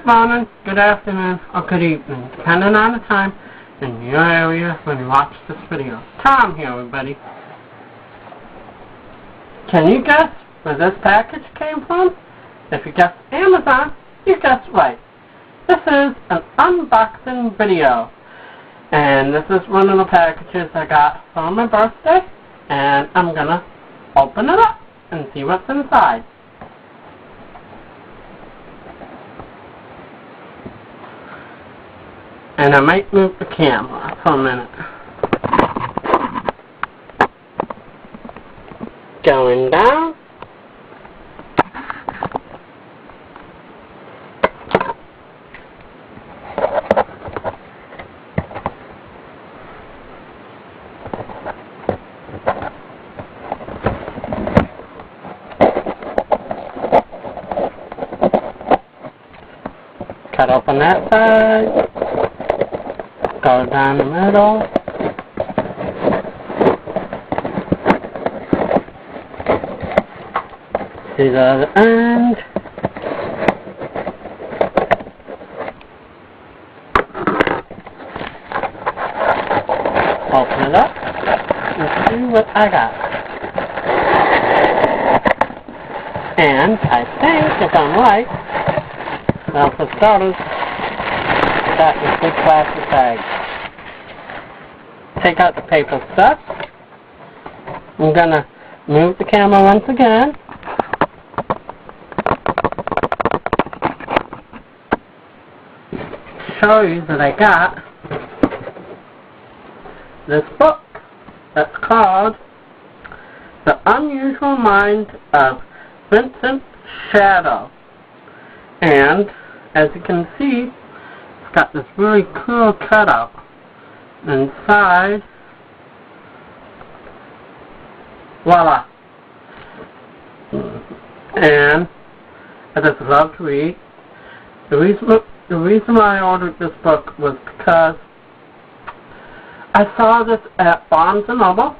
morning, good afternoon, or good evening, depending on the time in your area when you watch this video. Tom here, everybody. Can you guess where this package came from? If you guessed Amazon, you guessed right. This is an unboxing video, and this is one of the packages I got for my birthday, and I'm gonna open it up and see what's inside. And I might move the camera for a minute. Going down. Cut open that side. Go down the middle. To the other end. Open it up and see what I got. And I think, if I'm right, well, for starters, got this big plastic bag. Take out the paper stuff. I'm gonna move the camera once again. Show you that I got this book that's called The Unusual Mind of Vincent Shadow. And as you can see, it's got this really cool cutout inside. Voila! And I just love to read. The reason why I ordered this book was because I saw this at Barnes & Noble,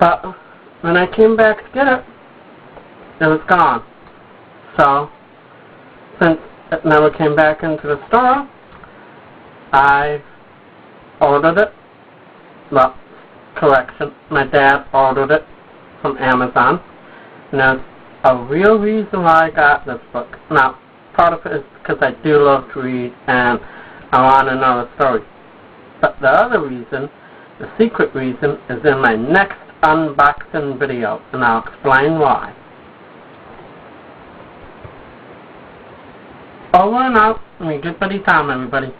but when I came back to get it, it was gone. So, since it never came back into the store, I ordered it. Well, correction, my dad ordered it from Amazon. And there's a real reason why I got this book. Now, part of it is because I do love to read and I want to know the story. But the other reason, the secret reason, is in my next unboxing video, and I'll explain why. Over and out, and we good buddy Tom, everybody.